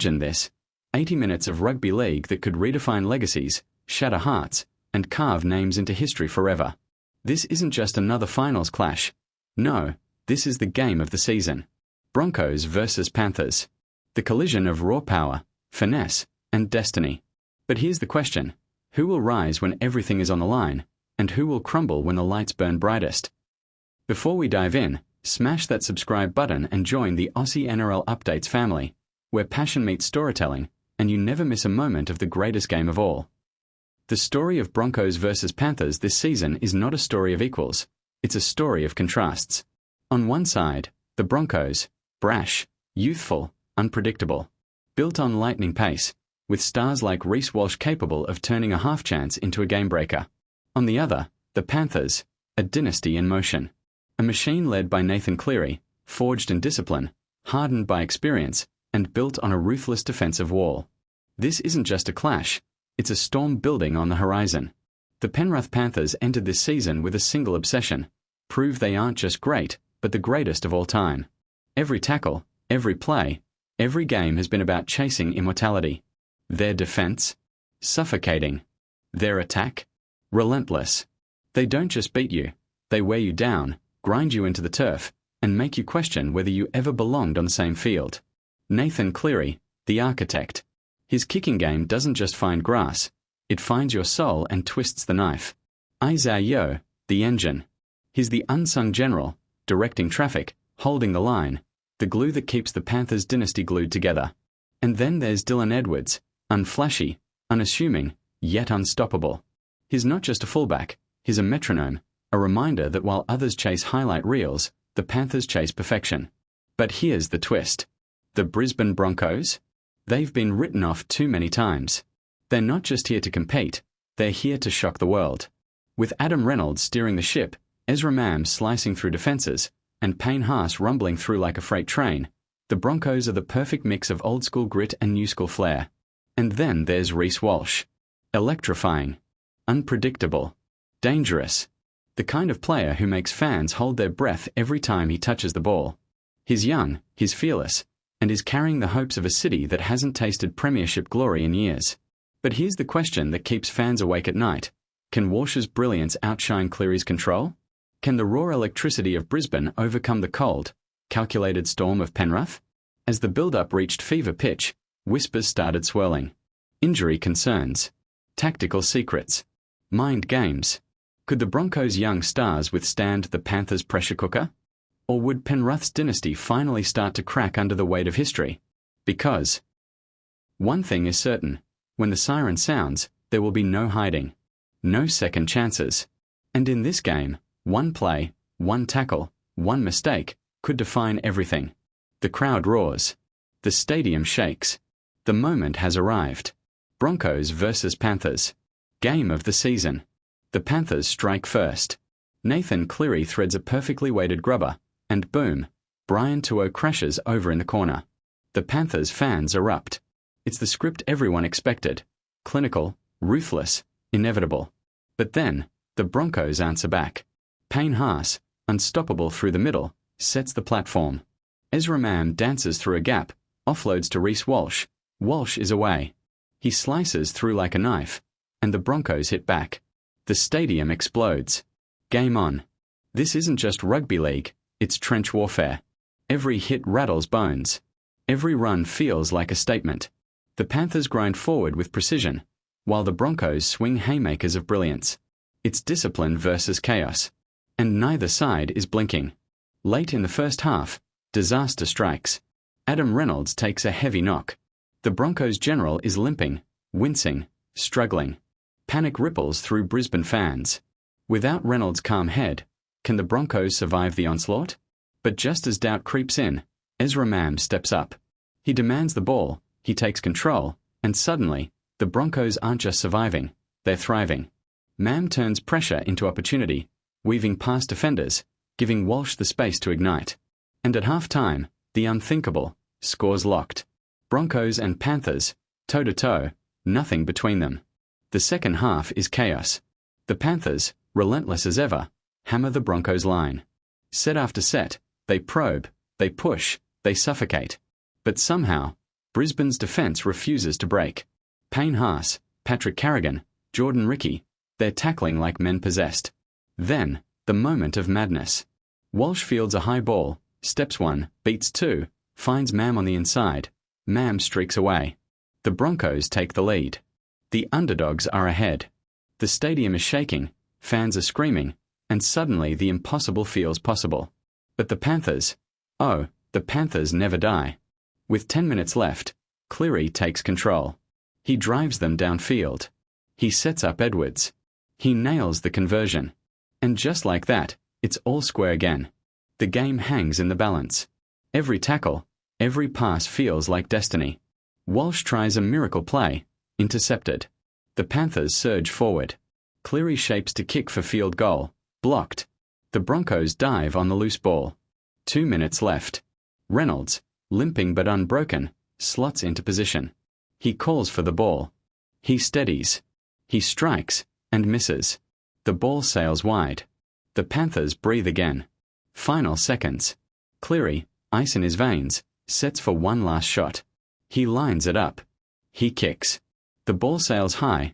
Imagine this: 80 minutes of rugby league that could redefine legacies, shatter hearts, and carve names into history forever. This isn't just another finals clash. No, this is the game of the season. Broncos versus Panthers. The collision of raw power, finesse, and destiny. But here's the question: who will rise when everything is on the line, and who will crumble when the lights burn brightest? Before we dive in, smash that subscribe button and join the Aussie NRL Updates family, where passion meets storytelling, and you never miss a moment of the greatest game of all. The story of Broncos versus Panthers this season is not a story of equals, it's a story of contrasts. On one side, the Broncos, brash, youthful, unpredictable, built on lightning pace, with stars like Reece Walsh capable of turning a half chance into a game-breaker. On the other, the Panthers, a dynasty in motion. A machine led by Nathan Cleary, forged in discipline, hardened by experience, and built on a ruthless defensive wall. This isn't just a clash, it's a storm building on the horizon. The Penrith Panthers entered this season with a single obsession: prove they aren't just great, but the greatest of all time. Every tackle, every play, every game has been about chasing immortality. Their defense? Suffocating. Their attack? Relentless. They don't just beat you, they wear you down, grind you into the turf, and make you question whether you ever belonged on the same field. Nathan Cleary, the architect. His kicking game doesn't just find grass, it finds your soul and twists the knife. Isaiah Yeo, the engine. He's the unsung general, directing traffic, holding the line, the glue that keeps the Panthers dynasty glued together. And then there's Dylan Edwards, unflashy, unassuming, yet unstoppable. He's not just a fullback, he's a metronome, a reminder that while others chase highlight reels, the Panthers chase perfection. But here's the twist. The Brisbane Broncos? They've been written off too many times. They're not just here to compete, they're here to shock the world. With Adam Reynolds steering the ship, Ezra Mam slicing through defences, and Payne Haas rumbling through like a freight train, the Broncos are the perfect mix of old-school grit and new-school flair. And then there's Reece Walsh. Electrifying. Unpredictable. Dangerous. The kind of player who makes fans hold their breath every time he touches the ball. He's young, he's fearless, and is carrying the hopes of a city that hasn't tasted premiership glory in years. But here's the question that keeps fans awake at night. Can Walsh's brilliance outshine Cleary's control? Can the raw electricity of Brisbane overcome the cold, calculated storm of Penrith? As the build-up reached fever pitch, whispers started swirling. Injury concerns. Tactical secrets. Mind games. Could the Broncos' young stars withstand the Panthers' pressure cooker? Or would Penrith's dynasty finally start to crack under the weight of history? Because one thing is certain: when the siren sounds, there will be no hiding. No second chances. And in this game, one play, one tackle, one mistake could define everything. The crowd roars. The stadium shakes. The moment has arrived. Broncos versus Panthers. Game of the season. The Panthers strike first. Nathan Cleary threads a perfectly weighted grubber, and boom, Brian Tuo crashes over in the corner. The Panthers fans erupt. It's the script everyone expected. Clinical, ruthless, inevitable. But then, the Broncos answer back. Payne Haas, unstoppable through the middle, sets the platform. Ezra Mam dances through a gap, offloads to Reece Walsh. Walsh is away. He slices through like a knife, and the Broncos hit back. The stadium explodes. Game on. This isn't just rugby league, it's trench warfare. Every hit rattles bones. Every run feels like a statement. The Panthers grind forward with precision, while the Broncos swing haymakers of brilliance. It's discipline versus chaos. And neither side is blinking. Late in the first half, disaster strikes. Adam Reynolds takes a heavy knock. The Broncos' general is limping, wincing, struggling. Panic ripples through Brisbane fans. Without Reynolds' calm head, can the Broncos survive the onslaught? But just as doubt creeps in, Ezra Mam steps up. He demands the ball, he takes control, and suddenly, the Broncos aren't just surviving, they're thriving. Mam turns pressure into opportunity, weaving past defenders, giving Walsh the space to ignite. And at half-time, the unthinkable, scores locked. Broncos and Panthers, toe-to-toe, nothing between them. The second half is chaos. The Panthers, relentless as ever, hammer the Broncos' line. Set after set, they probe, they push, they suffocate. But somehow, Brisbane's defence refuses to break. Payne Haas, Patrick Carrigan, Jordan Ricky, they're tackling like men possessed. Then, the moment of madness. Walsh fields a high ball, steps one, beats two, finds Mam on the inside. Mam streaks away. The Broncos take the lead. The underdogs are ahead. The stadium is shaking, fans are screaming, and suddenly the impossible feels possible. But the Panthers, the Panthers never die. With 10 minutes left, Cleary takes control. He drives them downfield. He sets up Edwards. He nails the conversion. And just like that, it's all square again. The game hangs in the balance. Every tackle, every pass feels like destiny. Walsh tries a miracle play, intercepted. The Panthers surge forward. Cleary shapes to kick for field goal, blocked. The Broncos dive on the loose ball. 2 minutes left. Reynolds, limping but unbroken, slots into position. He calls for the ball. He steadies. He strikes, and misses. The ball sails wide. The Panthers breathe again. Final seconds. Cleary, ice in his veins, sets for one last shot. He lines it up. He kicks. The ball sails high,